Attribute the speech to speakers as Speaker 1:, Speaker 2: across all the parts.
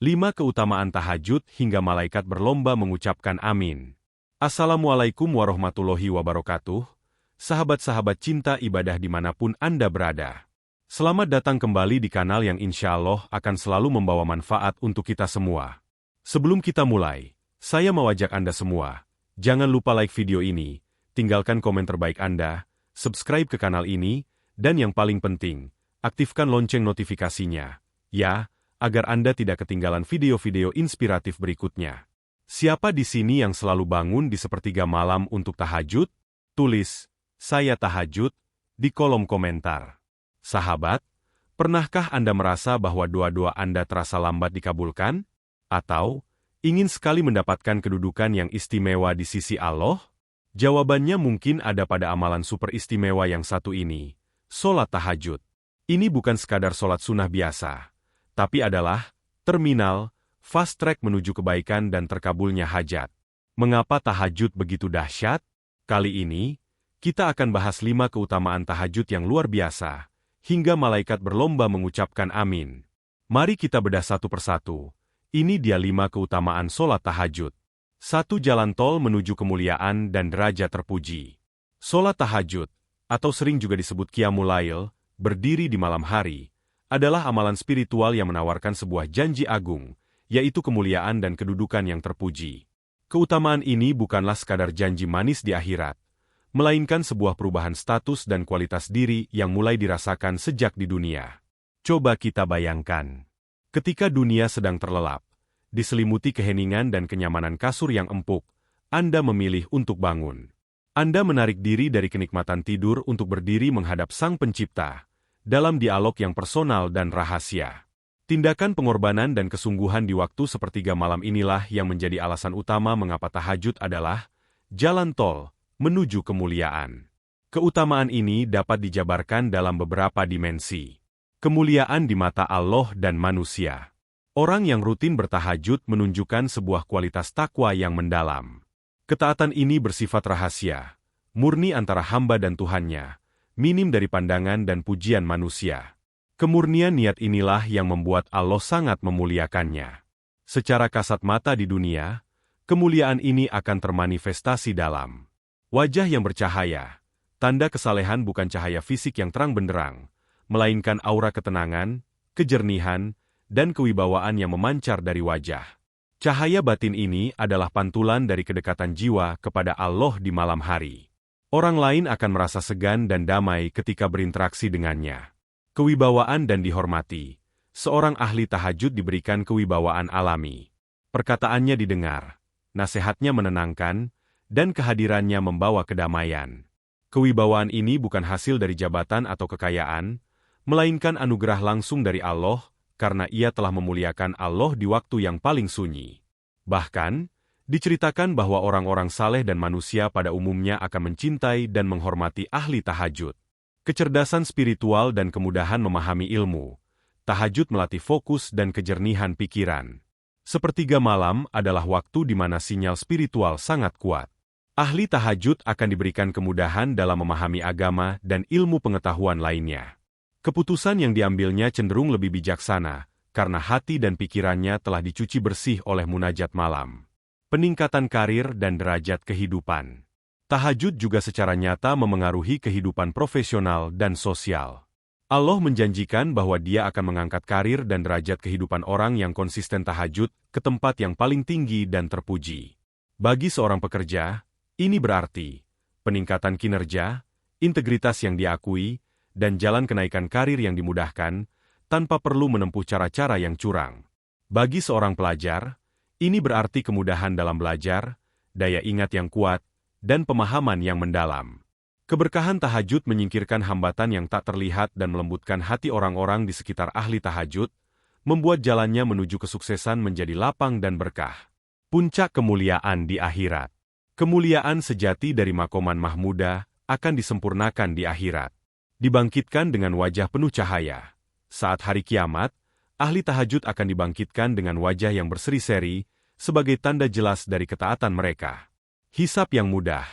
Speaker 1: 5 keutamaan tahajud hingga malaikat berlomba mengucapkan amin. Assalamualaikum warahmatullahi wabarakatuh, sahabat-sahabat cinta ibadah dimanapun Anda berada. Selamat datang kembali di kanal yang insya Allah akan selalu membawa manfaat untuk kita semua. Sebelum kita mulai, saya mau ajak Anda semua, jangan lupa like video ini, tinggalkan komen terbaik Anda, subscribe ke kanal ini, dan yang paling penting, aktifkan lonceng notifikasinya, ya, agar Anda tidak ketinggalan video-video inspiratif berikutnya. Siapa di sini yang selalu bangun di sepertiga malam untuk tahajud? Tulis, saya tahajud, di kolom komentar. Sahabat, pernahkah Anda merasa bahwa doa-doa Anda terasa lambat dikabulkan? Atau, ingin sekali mendapatkan kedudukan yang istimewa di sisi Allah? Jawabannya mungkin ada pada amalan super istimewa yang satu ini, sholat tahajud. Ini bukan sekadar sholat sunnah biasa, tapi adalah terminal, fast track menuju kebaikan dan terkabulnya hajat. Mengapa tahajud begitu dahsyat? Kali ini, kita akan bahas 5 keutamaan tahajud yang luar biasa, hingga malaikat berlomba mengucapkan amin. Mari kita bedah satu persatu. Ini dia 5 keutamaan sholat tahajud. 1. Jalan tol menuju kemuliaan dan derajat terpuji. Sholat tahajud, atau sering juga disebut qiyamul lail, berdiri di malam hari, adalah amalan spiritual yang menawarkan sebuah janji agung, yaitu kemuliaan dan kedudukan yang terpuji. Keutamaan ini bukanlah sekadar janji manis di akhirat, melainkan sebuah perubahan status dan kualitas diri yang mulai dirasakan sejak di dunia. Coba kita bayangkan, ketika dunia sedang terlelap, diselimuti keheningan dan kenyamanan kasur yang empuk, Anda memilih untuk bangun. Anda menarik diri dari kenikmatan tidur untuk berdiri menghadap Sang Pencipta, dalam dialog yang personal dan rahasia. Tindakan pengorbanan dan kesungguhan di waktu sepertiga malam inilah yang menjadi alasan utama mengapa tahajud adalah jalan tol menuju kemuliaan. Keutamaan ini dapat dijabarkan dalam beberapa dimensi. Kemuliaan di mata Allah dan manusia. Orang yang rutin bertahajud menunjukkan sebuah kualitas takwa yang mendalam. Ketaatan ini bersifat rahasia, murni antara hamba dan Tuhannya, minim dari pandangan dan pujian manusia. Kemurnian niat inilah yang membuat Allah sangat memuliakannya. Secara kasat mata di dunia, kemuliaan ini akan termanifestasi dalam wajah yang bercahaya. Tanda kesalehan bukan cahaya fisik yang terang benderang, melainkan aura ketenangan, kejernihan, dan kewibawaan yang memancar dari wajah. Cahaya batin ini adalah pantulan dari kedekatan jiwa kepada Allah di malam hari. Orang lain akan merasa segan dan damai ketika berinteraksi dengannya. Kewibawaan dan dihormati. Seorang ahli tahajud diberikan kewibawaan alami. Perkataannya didengar, nasihatnya menenangkan, dan kehadirannya membawa kedamaian. Kewibawaan ini bukan hasil dari jabatan atau kekayaan, melainkan anugerah langsung dari Allah, karena ia telah memuliakan Allah di waktu yang paling sunyi. Bahkan, diceritakan bahwa orang-orang saleh dan manusia pada umumnya akan mencintai dan menghormati ahli tahajud. Kecerdasan spiritual dan kemudahan memahami ilmu. Tahajud melatih fokus dan kejernihan pikiran. Sepertiga malam adalah waktu di mana sinyal spiritual sangat kuat. Ahli tahajud akan diberikan kemudahan dalam memahami agama dan ilmu pengetahuan lainnya. Keputusan yang diambilnya cenderung lebih bijaksana, karena hati dan pikirannya telah dicuci bersih oleh munajat malam. Peningkatan karir dan derajat kehidupan. Tahajud juga secara nyata memengaruhi kehidupan profesional dan sosial. Allah menjanjikan bahwa Dia akan mengangkat karir dan derajat kehidupan orang yang konsisten tahajud ke tempat yang paling tinggi dan terpuji. Bagi seorang pekerja, ini berarti peningkatan kinerja, integritas yang diakui, dan jalan kenaikan karir yang dimudahkan, tanpa perlu menempuh cara-cara yang curang. Bagi seorang pelajar, ini berarti kemudahan dalam belajar, daya ingat yang kuat, dan pemahaman yang mendalam. Keberkahan tahajud menyingkirkan hambatan yang tak terlihat dan melembutkan hati orang-orang di sekitar ahli tahajud, membuat jalannya menuju kesuksesan menjadi lapang dan berkah. Puncak kemuliaan di akhirat. Kemuliaan sejati dari makoman mahmudah akan disempurnakan di akhirat. Dibangkitkan dengan wajah penuh cahaya. Saat hari kiamat, ahli tahajud akan dibangkitkan dengan wajah yang berseri-seri, sebagai tanda jelas dari ketaatan mereka. Hisab yang mudah.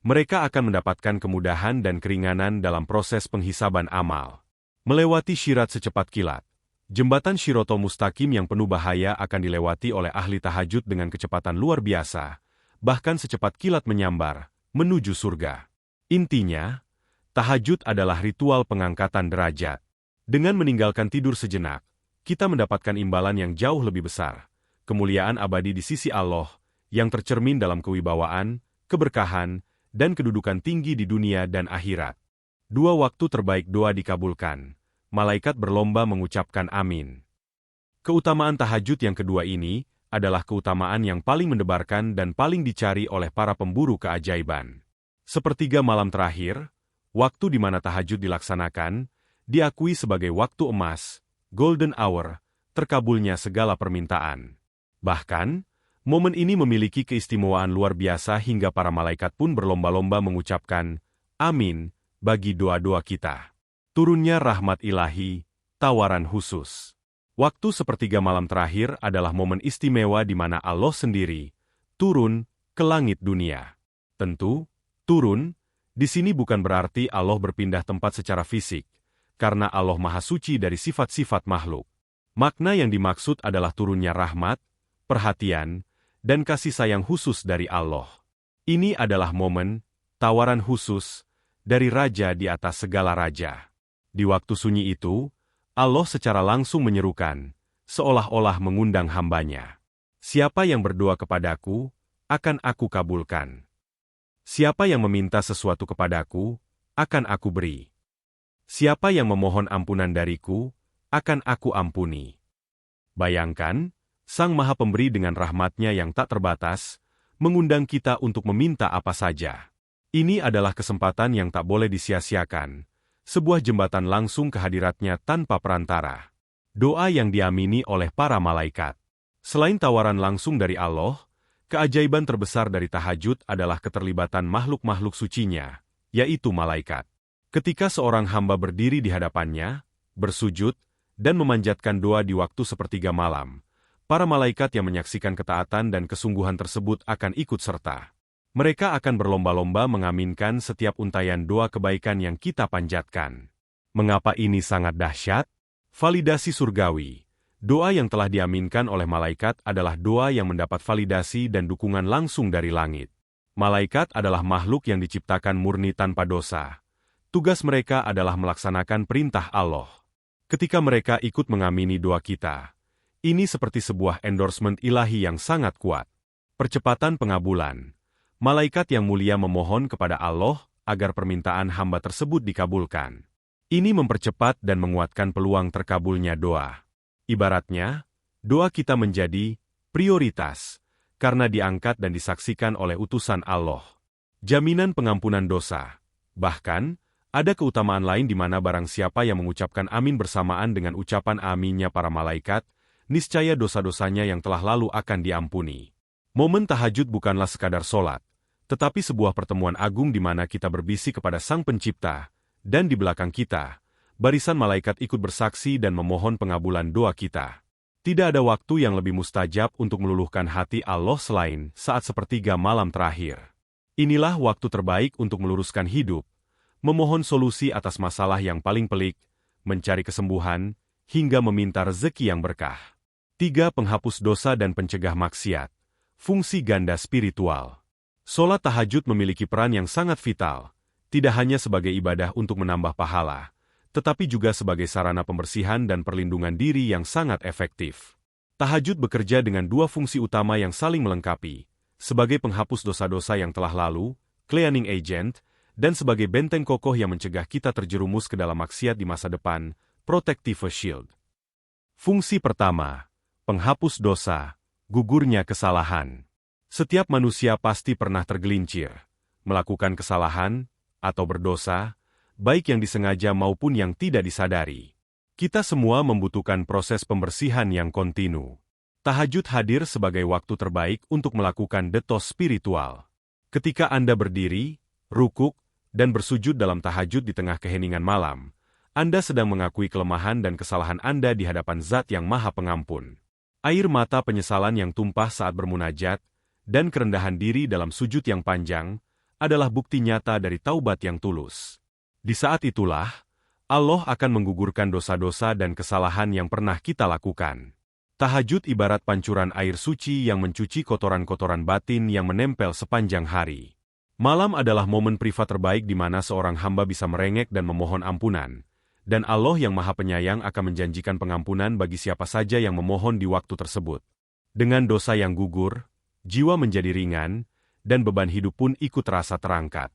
Speaker 1: Mereka akan mendapatkan kemudahan dan keringanan dalam proses penghisaban amal. Melewati syirat secepat kilat. Jembatan Shirotol Mustaqim yang penuh bahaya akan dilewati oleh ahli tahajud dengan kecepatan luar biasa, bahkan secepat kilat menyambar, menuju surga. Intinya, tahajud adalah ritual pengangkatan derajat. Dengan meninggalkan tidur sejenak, kita mendapatkan imbalan yang jauh lebih besar, kemuliaan abadi di sisi Allah, yang tercermin dalam kewibawaan, keberkahan, dan kedudukan tinggi di dunia dan akhirat. 2 waktu terbaik doa dikabulkan. Malaikat berlomba mengucapkan amin. Keutamaan tahajud yang kedua ini adalah keutamaan yang paling mendebarkan dan paling dicari oleh para pemburu keajaiban. Sepertiga malam terakhir, waktu di mana tahajud dilaksanakan, diakui sebagai waktu emas, golden hour, terkabulnya segala permintaan. Bahkan, momen ini memiliki keistimewaan luar biasa hingga para malaikat pun berlomba-lomba mengucapkan, amin, bagi doa-doa kita. Turunnya rahmat ilahi, tawaran khusus. Waktu sepertiga malam terakhir adalah momen istimewa di mana Allah sendiri turun ke langit dunia. Tentu, turun, di sini bukan berarti Allah berpindah tempat secara fisik, karena Allah Maha Suci dari sifat-sifat makhluk. Makna yang dimaksud adalah turunnya rahmat, perhatian, dan kasih sayang khusus dari Allah. Ini adalah momen, tawaran khusus, dari Raja di atas segala raja. Di waktu sunyi itu, Allah secara langsung menyerukan, seolah-olah mengundang hambanya. Siapa yang berdoa kepadaku, akan aku kabulkan. Siapa yang meminta sesuatu kepadaku, akan aku beri. Siapa yang memohon ampunan dariku, akan aku ampuni. Bayangkan, Sang Maha Pemberi dengan rahmatnya yang tak terbatas, mengundang kita untuk meminta apa saja. Ini adalah kesempatan yang tak boleh disia-siakan, sebuah jembatan langsung ke hadiratnya tanpa perantara. Doa yang diamini oleh para malaikat. Selain tawaran langsung dari Allah, keajaiban terbesar dari tahajud adalah keterlibatan makhluk-makhluk sucinya, yaitu malaikat. Ketika seorang hamba berdiri di hadapannya, bersujud, dan memanjatkan doa di waktu sepertiga malam, para malaikat yang menyaksikan ketaatan dan kesungguhan tersebut akan ikut serta. Mereka akan berlomba-lomba mengaminkan setiap untayan doa kebaikan yang kita panjatkan. Mengapa ini sangat dahsyat? Validasi surgawi. Doa yang telah diaminkan oleh malaikat adalah doa yang mendapat validasi dan dukungan langsung dari langit. Malaikat adalah makhluk yang diciptakan murni tanpa dosa. Tugas mereka adalah melaksanakan perintah Allah. Ketika mereka ikut mengamini doa kita, ini seperti sebuah endorsement ilahi yang sangat kuat. Percepatan pengabulan. Malaikat yang mulia memohon kepada Allah agar permintaan hamba tersebut dikabulkan. Ini mempercepat dan menguatkan peluang terkabulnya doa. Ibaratnya, doa kita menjadi prioritas karena diangkat dan disaksikan oleh utusan Allah. Jaminan pengampunan dosa. Bahkan, ada keutamaan lain di mana barang siapa yang mengucapkan amin bersamaan dengan ucapan aminnya para malaikat, niscaya dosa-dosanya yang telah lalu akan diampuni. Momen tahajud bukanlah sekadar sholat, tetapi sebuah pertemuan agung di mana kita berbisik kepada Sang Pencipta, dan di belakang kita, barisan malaikat ikut bersaksi dan memohon pengabulan doa kita. Tidak ada waktu yang lebih mustajab untuk meluluhkan hati Allah selain saat sepertiga malam terakhir. Inilah waktu terbaik untuk meluruskan hidup, memohon solusi atas masalah yang paling pelik, mencari kesembuhan, hingga meminta rezeki yang berkah. 3. Penghapus dosa dan pencegah maksiat. Fungsi ganda spiritual. Sholat tahajud memiliki peran yang sangat vital, tidak hanya sebagai ibadah untuk menambah pahala, tetapi juga sebagai sarana pembersihan dan perlindungan diri yang sangat efektif. Tahajud bekerja dengan 2 fungsi utama yang saling melengkapi, sebagai penghapus dosa-dosa yang telah lalu, cleansing agent, dan sebagai benteng kokoh yang mencegah kita terjerumus ke dalam maksiat di masa depan, protective shield. Fungsi pertama, penghapus dosa, gugurnya kesalahan. Setiap manusia pasti pernah tergelincir, melakukan kesalahan, atau berdosa, baik yang disengaja maupun yang tidak disadari. Kita semua membutuhkan proses pembersihan yang kontinu. Tahajud hadir sebagai waktu terbaik untuk melakukan detox spiritual. Ketika Anda berdiri, rukuk, dan bersujud dalam tahajud di tengah keheningan malam, Anda sedang mengakui kelemahan dan kesalahan Anda di hadapan Zat yang Maha Pengampun. Air mata penyesalan yang tumpah saat bermunajat, dan kerendahan diri dalam sujud yang panjang, adalah bukti nyata dari taubat yang tulus. Di saat itulah, Allah akan menggugurkan dosa-dosa dan kesalahan yang pernah kita lakukan. Tahajud ibarat pancuran air suci yang mencuci kotoran-kotoran batin yang menempel sepanjang hari. Malam adalah momen privat terbaik di mana seorang hamba bisa merengek dan memohon ampunan, dan Allah yang Maha Penyayang akan menjanjikan pengampunan bagi siapa saja yang memohon di waktu tersebut. Dengan dosa yang gugur, jiwa menjadi ringan, dan beban hidup pun ikut terasa terangkat.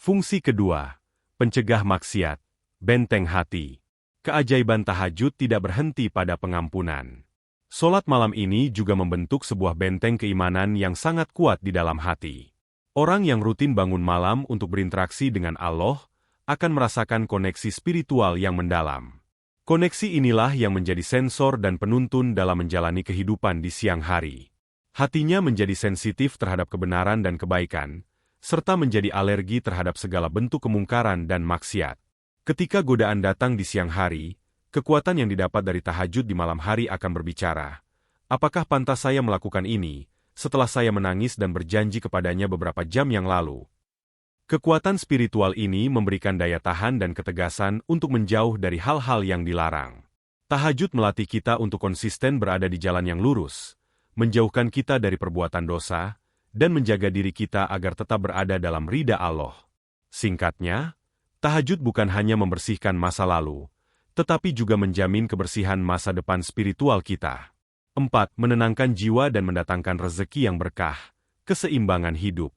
Speaker 1: Fungsi kedua, pencegah maksiat, benteng hati. Keajaiban tahajud tidak berhenti pada pengampunan. Solat malam ini juga membentuk sebuah benteng keimanan yang sangat kuat di dalam hati. Orang yang rutin bangun malam untuk berinteraksi dengan Allah akan merasakan koneksi spiritual yang mendalam. Koneksi inilah yang menjadi sensor dan penuntun dalam menjalani kehidupan di siang hari. Hatinya menjadi sensitif terhadap kebenaran dan kebaikan, serta menjadi alergi terhadap segala bentuk kemungkaran dan maksiat. Ketika godaan datang di siang hari, kekuatan yang didapat dari tahajud di malam hari akan berbicara. Apakah pantas saya melakukan ini, setelah saya menangis dan berjanji kepadanya beberapa jam yang lalu? Kekuatan spiritual ini memberikan daya tahan dan ketegasan untuk menjauh dari hal-hal yang dilarang. Tahajud melatih kita untuk konsisten berada di jalan yang lurus, menjauhkan kita dari perbuatan dosa, dan menjaga diri kita agar tetap berada dalam ridha Allah. Singkatnya, tahajud bukan hanya membersihkan masa lalu, tetapi juga menjamin kebersihan masa depan spiritual kita. 4. Menenangkan jiwa dan mendatangkan rezeki yang berkah, keseimbangan hidup.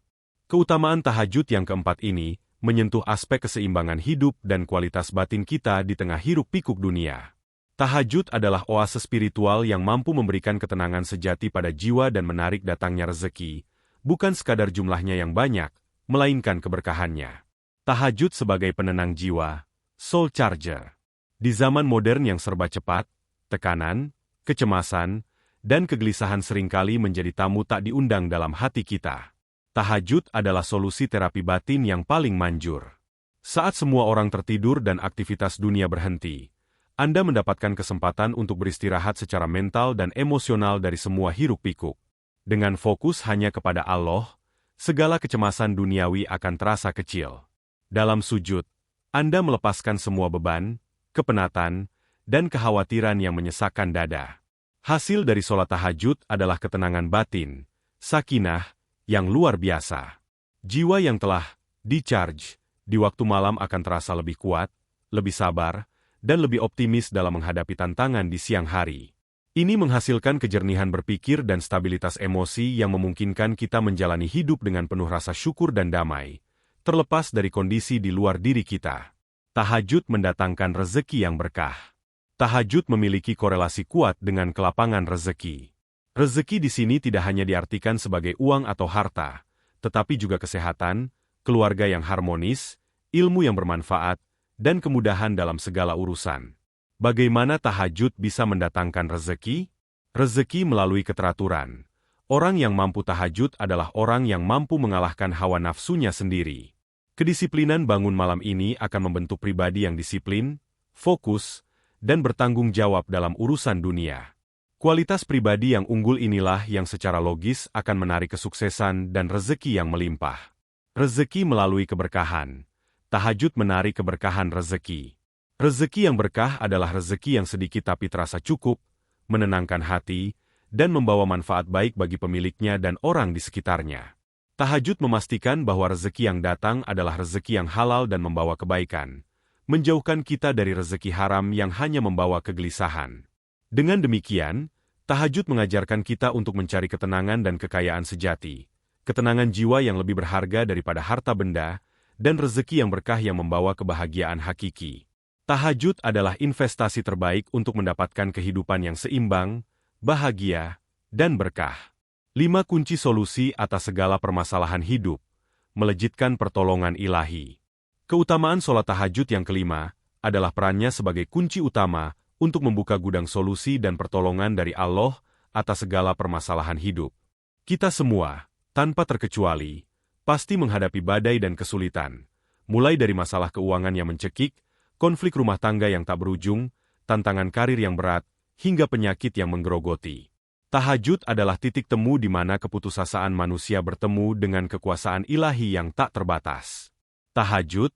Speaker 1: Keutamaan tahajud yang keempat ini menyentuh aspek keseimbangan hidup dan kualitas batin kita di tengah hiruk-pikuk dunia. Tahajud adalah oase spiritual yang mampu memberikan ketenangan sejati pada jiwa dan menarik datangnya rezeki, bukan sekadar jumlahnya yang banyak, melainkan keberkahannya. Tahajud sebagai penenang jiwa, soul charger. Di zaman modern yang serba cepat, tekanan, kecemasan, dan kegelisahan seringkali menjadi tamu tak diundang dalam hati kita. Tahajud adalah solusi terapi batin yang paling manjur. Saat semua orang tertidur dan aktivitas dunia berhenti, Anda mendapatkan kesempatan untuk beristirahat secara mental dan emosional dari semua hiruk-pikuk. Dengan fokus hanya kepada Allah, segala kecemasan duniawi akan terasa kecil. Dalam sujud, Anda melepaskan semua beban, kepenatan, dan kekhawatiran yang menyesakkan dada. Hasil dari sholat tahajud adalah ketenangan batin, sakinah, yang luar biasa. Jiwa yang telah di-charge di waktu malam akan terasa lebih kuat, lebih sabar, dan lebih optimis dalam menghadapi tantangan di siang hari. Ini menghasilkan kejernihan berpikir dan stabilitas emosi yang memungkinkan kita menjalani hidup dengan penuh rasa syukur dan damai, terlepas dari kondisi di luar diri kita. Tahajud mendatangkan rezeki yang berkah. Tahajud memiliki korelasi kuat dengan kelapangan rezeki. Rezeki di sini tidak hanya diartikan sebagai uang atau harta, tetapi juga kesehatan, keluarga yang harmonis, ilmu yang bermanfaat, dan kemudahan dalam segala urusan. Bagaimana tahajud bisa mendatangkan rezeki? Rezeki melalui keteraturan. Orang yang mampu tahajud adalah orang yang mampu mengalahkan hawa nafsunya sendiri. Kedisiplinan bangun malam ini akan membentuk pribadi yang disiplin, fokus, dan bertanggung jawab dalam urusan dunia. Kualitas pribadi yang unggul inilah yang secara logis akan menarik kesuksesan dan rezeki yang melimpah. Rezeki melalui keberkahan. Tahajud menarik keberkahan rezeki. Rezeki yang berkah adalah rezeki yang sedikit tapi terasa cukup, menenangkan hati, dan membawa manfaat baik bagi pemiliknya dan orang di sekitarnya. Tahajud memastikan bahwa rezeki yang datang adalah rezeki yang halal dan membawa kebaikan, menjauhkan kita dari rezeki haram yang hanya membawa kegelisahan. Dengan demikian, tahajud mengajarkan kita untuk mencari ketenangan dan kekayaan sejati, ketenangan jiwa yang lebih berharga daripada harta benda, dan rezeki yang berkah yang membawa kebahagiaan hakiki. Tahajud adalah investasi terbaik untuk mendapatkan kehidupan yang seimbang, bahagia, dan berkah. 5 kunci solusi atas segala permasalahan hidup, melejitkan pertolongan ilahi. Keutamaan sholat tahajud yang kelima adalah perannya sebagai kunci utama untuk membuka gudang solusi dan pertolongan dari Allah atas segala permasalahan hidup. Kita semua, tanpa terkecuali, pasti menghadapi badai dan kesulitan, mulai dari masalah keuangan yang mencekik, konflik rumah tangga yang tak berujung, tantangan karir yang berat, hingga penyakit yang menggerogoti. Tahajud adalah titik temu di mana keputusasaan manusia bertemu dengan kekuasaan ilahi yang tak terbatas. Tahajud,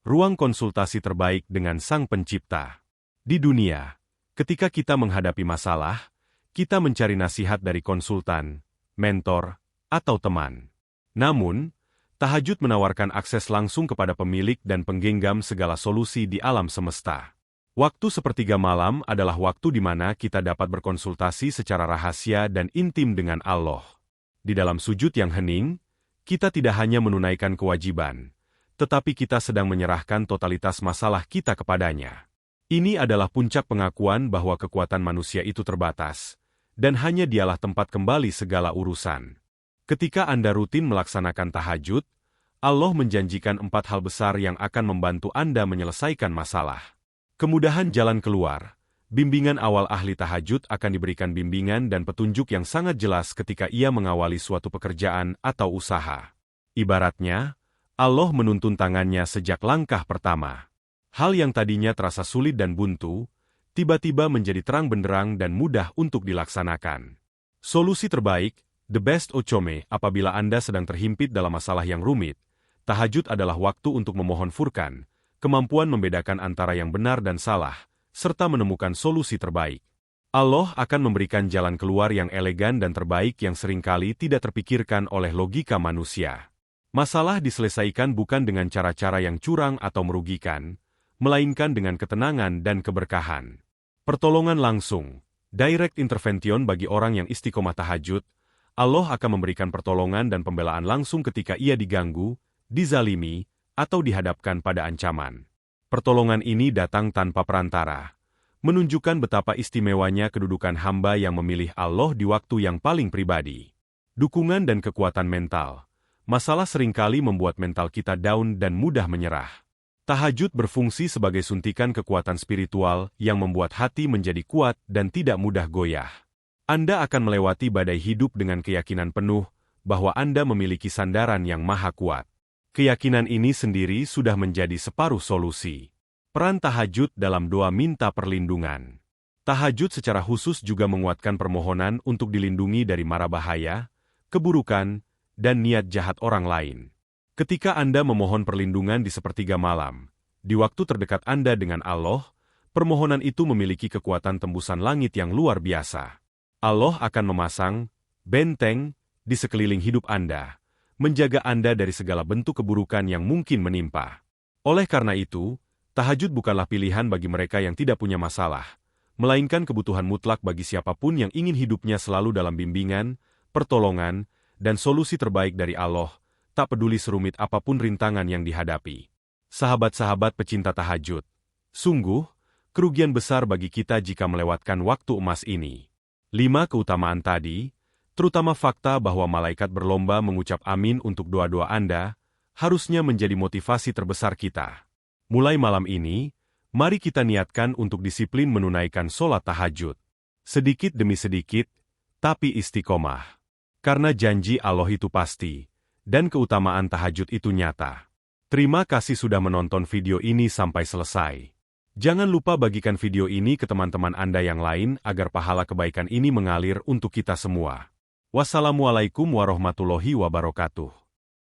Speaker 1: ruang konsultasi terbaik dengan Sang Pencipta. Di dunia, ketika kita menghadapi masalah, kita mencari nasihat dari konsultan, mentor, atau teman. Namun, tahajud menawarkan akses langsung kepada pemilik dan penggenggam segala solusi di alam semesta. Waktu sepertiga malam adalah waktu di mana kita dapat berkonsultasi secara rahasia dan intim dengan Allah. Di dalam sujud yang hening, kita tidak hanya menunaikan kewajiban, tetapi kita sedang menyerahkan totalitas masalah kita kepadanya. Ini adalah puncak pengakuan bahwa kekuatan manusia itu terbatas, dan hanya Dialah tempat kembali segala urusan. Ketika Anda rutin melaksanakan tahajud, Allah menjanjikan 4 hal besar yang akan membantu Anda menyelesaikan masalah. Kemudahan jalan keluar. Bimbingan awal ahli tahajud akan diberikan bimbingan dan petunjuk yang sangat jelas ketika ia mengawali suatu pekerjaan atau usaha. Ibaratnya, Allah menuntun tangannya sejak langkah pertama. Hal yang tadinya terasa sulit dan buntu, tiba-tiba menjadi terang benderang dan mudah untuk dilaksanakan. Solusi terbaik, the best outcome, apabila Anda sedang terhimpit dalam masalah yang rumit, tahajud adalah waktu untuk memohon furqan, kemampuan membedakan antara yang benar dan salah, serta menemukan solusi terbaik. Allah akan memberikan jalan keluar yang elegan dan terbaik yang seringkali tidak terpikirkan oleh logika manusia. Masalah diselesaikan bukan dengan cara-cara yang curang atau merugikan, melainkan dengan ketenangan dan keberkahan. Pertolongan langsung, direct intervention bagi orang yang istiqomah tahajud, Allah akan memberikan pertolongan dan pembelaan langsung ketika ia diganggu, dizalimi, atau dihadapkan pada ancaman. Pertolongan ini datang tanpa perantara, menunjukkan betapa istimewanya kedudukan hamba yang memilih Allah di waktu yang paling pribadi. Dukungan dan kekuatan mental. Masalah seringkali membuat mental kita down dan mudah menyerah. Tahajud berfungsi sebagai suntikan kekuatan spiritual yang membuat hati menjadi kuat dan tidak mudah goyah. Anda akan melewati badai hidup dengan keyakinan penuh bahwa Anda memiliki sandaran yang maha kuat. Keyakinan ini sendiri sudah menjadi separuh solusi. Peran tahajud dalam doa minta perlindungan. Tahajud secara khusus juga menguatkan permohonan untuk dilindungi dari mara bahaya, keburukan, dan niat jahat orang lain. Ketika Anda memohon perlindungan di sepertiga malam, di waktu terdekat Anda dengan Allah, permohonan itu memiliki kekuatan tembusan langit yang luar biasa. Allah akan memasang benteng di sekeliling hidup Anda, menjaga Anda dari segala bentuk keburukan yang mungkin menimpa. Oleh karena itu, tahajud bukanlah pilihan bagi mereka yang tidak punya masalah, melainkan kebutuhan mutlak bagi siapapun yang ingin hidupnya selalu dalam bimbingan, pertolongan, dan solusi terbaik dari Allah, tak peduli serumit apapun rintangan yang dihadapi. Sahabat-sahabat pecinta tahajud, sungguh, kerugian besar bagi kita jika melewatkan waktu emas ini. 5 keutamaan tadi, terutama fakta bahwa malaikat berlomba mengucap amin untuk doa-doa Anda, harusnya menjadi motivasi terbesar kita. Mulai malam ini, mari kita niatkan untuk disiplin menunaikan sholat tahajud. Sedikit demi sedikit, tapi istiqomah. Karena janji Allah itu pasti, dan keutamaan tahajud itu nyata. Terima kasih sudah menonton video ini sampai selesai. Jangan lupa bagikan video ini ke teman-teman Anda yang lain agar pahala kebaikan ini mengalir untuk kita semua. Wassalamualaikum warahmatullahi wabarakatuh.